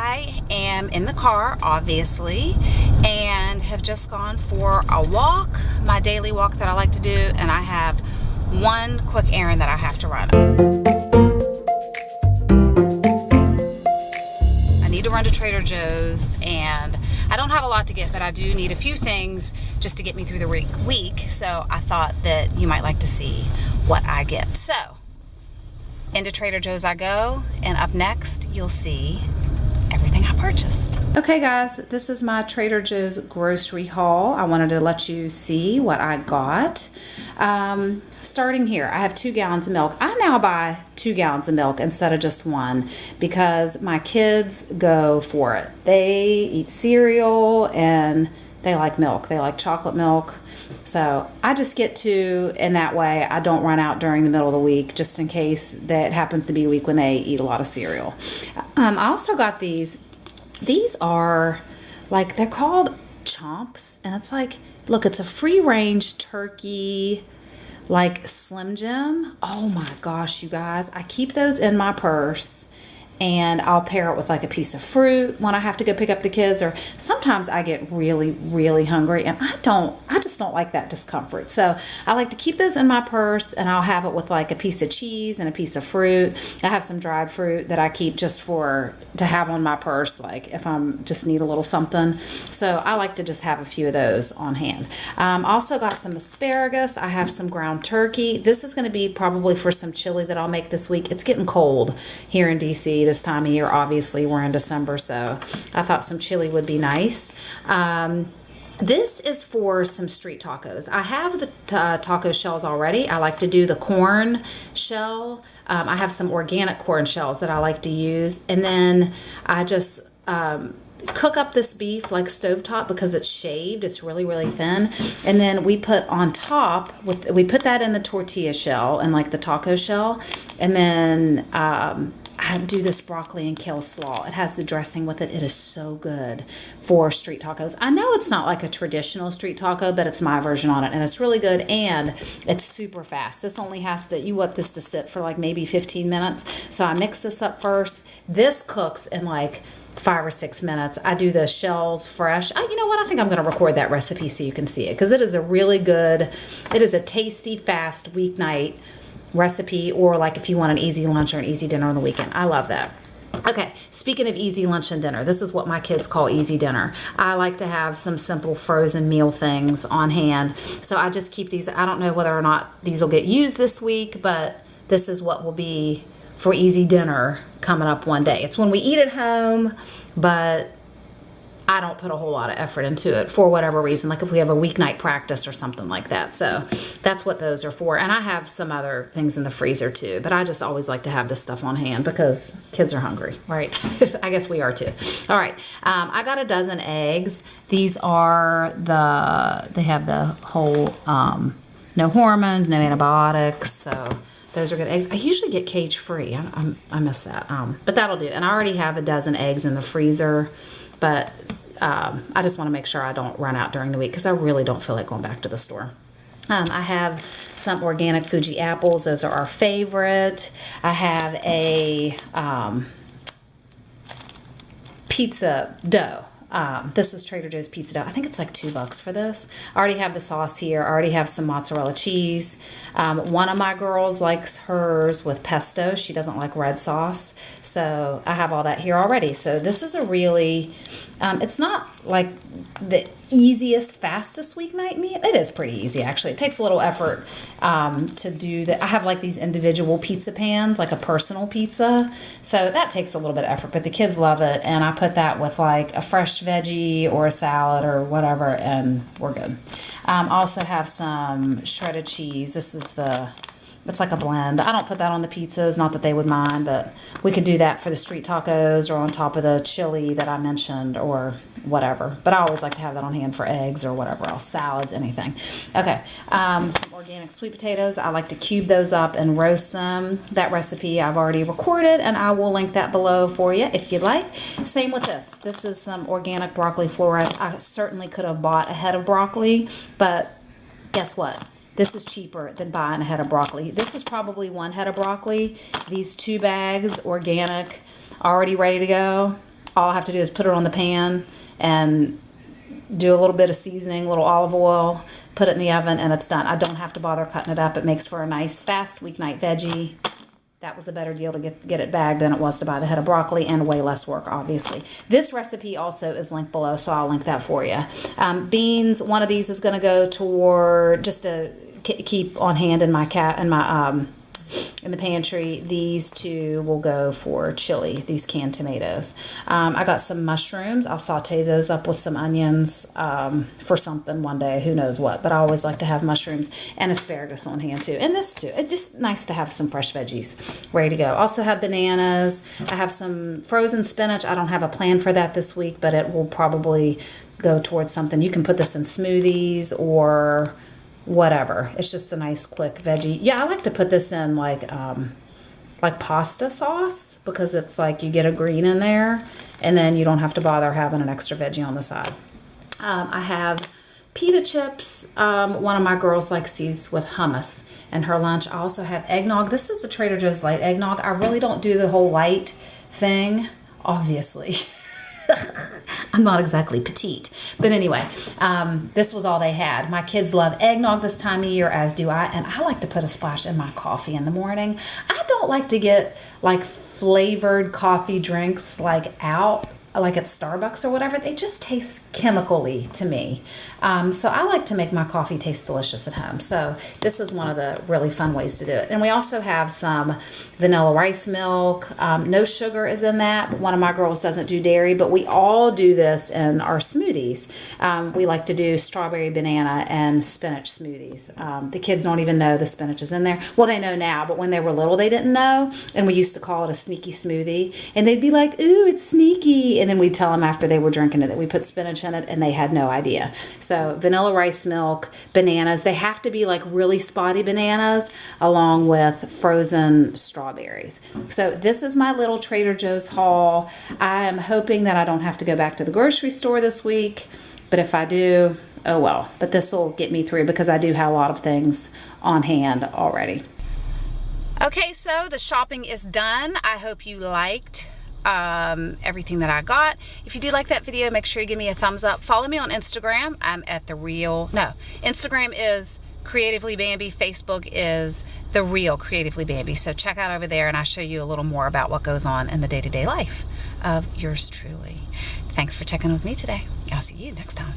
I am in the car, obviously, and have just gone for a walk, my daily walk that I like to do, and I have one quick errand that I have to run. I need to run to Trader Joe's, and I don't have a lot to get, but I do need a few things just to get me through the week, so I thought that you might like to see what I get. So, into Trader Joe's I go, and up next, you'll see everything I purchased. Okay guys, this is my Trader Joe's grocery haul. I wanted to let you see what I got. Starting here, I have 2 gallons of milk. I now buy 2 gallons of milk instead of just 1 because my kids go for it. They eat cereal and they like milk. They like chocolate milk. So I just get 2, and that way I don't run out during the middle of the week, just in case that happens to be a week when they eat a lot of cereal. I also got these. These are like, they're called Chomps, and it's like, look, it's a free-range turkey, like Slim Jim. Oh my gosh, you guys, I keep those in my purse. And I'll pair it with like a piece of fruit when I have to go pick up the kids, or sometimes I get really, really hungry and I just don't like that discomfort. So I like to keep those in my purse, and I'll have it with like a piece of cheese and a piece of fruit. I have some dried fruit that I keep just to have on my purse, like if I'm just need a little something. So I like to just have a few of those on hand. Also got some asparagus. I have some ground turkey. This is going to be probably for some chili that I'll make this week. It's getting cold here in DC this time of year. Obviously we're in December, so I thought some chili would be nice. This is for some street tacos. I have the taco shells already. I like to do the corn shell. I have some organic corn shells that I like to use, and then I just cook up this beef like stovetop because it's shaved. It's really, really thin. And then we put on top, we put that in the tortilla shell and like the taco shell, and then I do this broccoli and kale slaw. It has the dressing with it. It is so good for street tacos. I know it's not like a traditional street taco, but it's my version on it, and it's really good, and it's super fast. This only has to, you want this to sit for like maybe 15 minutes. So I mix this up first. This cooks in like 5 or 6 minutes. I do the shells fresh. You know what? I think I'm going to record that recipe so you can see it, because it is a really good, it is a tasty, fast weeknight recipe, or like if you want an easy lunch or an easy dinner on the weekend. I love that. Okay, speaking of easy lunch and dinner, this is what my kids call easy dinner. I like to have some simple frozen meal things on hand. So I just keep these. I don't know whether or not these will get used this week, but this is what will be for easy dinner coming up one day. It's when we eat at home, but I don't put a whole lot of effort into it for whatever reason, like if we have a weeknight practice or something like that. So that's what those are for. And I have some other things in the freezer too, but I just always like to have this stuff on hand because kids are hungry, right? I guess we are too. All right, I got a dozen eggs. These are they have the whole, no hormones, no antibiotics, so those are good eggs. I usually get cage free. I miss that, but that'll do. And I already have a dozen eggs in the freezer, but I just want to make sure I don't run out during the week because I really don't feel like going back to the store. I have some organic Fuji apples. Those are our favorite. I have a pizza dough. This is Trader Joe's pizza dough. I think it's like $2 for this. I already have the sauce here. I already have some mozzarella cheese. One of my girls likes hers with pesto. She doesn't like red sauce. So I have all that here already. So this is a really, it's not like the easiest, fastest weeknight meal. It is pretty easy, actually. It takes a little effort to do that. I have like these individual pizza pans, like a personal pizza. So that takes a little bit of effort, but the kids love it. And I put that with like a fresh veggie or a salad or whatever, and we're good. Also have some shredded cheese. This is it's like a blend. I don't put that on the pizzas, not that they would mind, but we could do that for the street tacos or on top of the chili that I mentioned or whatever. But I always like to have that on hand for eggs or whatever else, salads, anything. Okay, some organic sweet potatoes. I like to cube those up and roast them. That recipe I've already recorded, and I will link that below for you if you'd like. Same with this. This is some organic broccoli florets. I certainly could have bought a head of broccoli, but guess what? This is cheaper than buying a head of broccoli. This is probably 1 head of broccoli. These 2 bags, organic, already ready to go, All I have to do is put it on the pan and do a little bit of seasoning, a little olive oil, put it in the oven, and it's done. I don't have to bother cutting it up. It makes for a nice, fast weeknight veggie. That was a better deal to get it bagged than it was to buy the head of broccoli, and way less work, obviously. This recipe also is linked below, so I'll link that for you. Beans, one of these is going to go toward, just to keep on hand in my in the pantry. These two will go for chili, these canned tomatoes. I got some mushrooms. I'll saute those up with some onions for something one day, who knows what, but I always like to have mushrooms and asparagus on hand too. And this too, it's just nice to have some fresh veggies ready to go. Also have bananas. I have some frozen spinach. I don't have a plan for that this week, but it will probably go towards something. You can put this in smoothies or whatever. It's just a nice quick veggie. Yeah, I like to put this in like pasta sauce, because it's like you get a green in there and then you don't have to bother having an extra veggie on the side. I have pita chips. One of my girls likes these with hummus in her lunch. I also have eggnog. This is the Trader Joe's light eggnog. I really don't do the whole light thing, obviously. I'm not exactly petite. But anyway, this was all they had. My kids love eggnog this time of year, as do I. And I like to put a splash in my coffee in the morning. I don't like to get like flavored coffee drinks like out, like at Starbucks or whatever. They just taste chemically to me. So I like to make my coffee taste delicious at home. So this is one of the really fun ways to do it. And we also have some vanilla rice milk. No sugar is in that, but one of my girls doesn't do dairy, but we all do this in our smoothies. We like to do strawberry, banana, and spinach smoothies. The kids don't even know the spinach is in there. Well, they know now, but when they were little, they didn't know. And we used to call it a sneaky smoothie. And they'd be like, ooh, it's sneaky. And then we'd tell them after they were drinking it that we put spinach in it, and they had no idea. So vanilla rice milk, bananas. They have to be like really spotty bananas along with frozen strawberries. So this is my little Trader Joe's haul. I am hoping that I don't have to go back to the grocery store this week, but if I do, oh well. But this will get me through because I do have a lot of things on hand already. Okay, so the shopping is done. I hope you liked everything that I got. If you do like that video, make sure you give me a thumbs up. Follow me on Instagram. I'm at Instagram is Creatively Bambi. Facebook is The Real Creatively Bambi. So check out over there and I show you a little more about what goes on in the day-to-day life of yours truly. Thanks for checking with me today. I'll see you next time.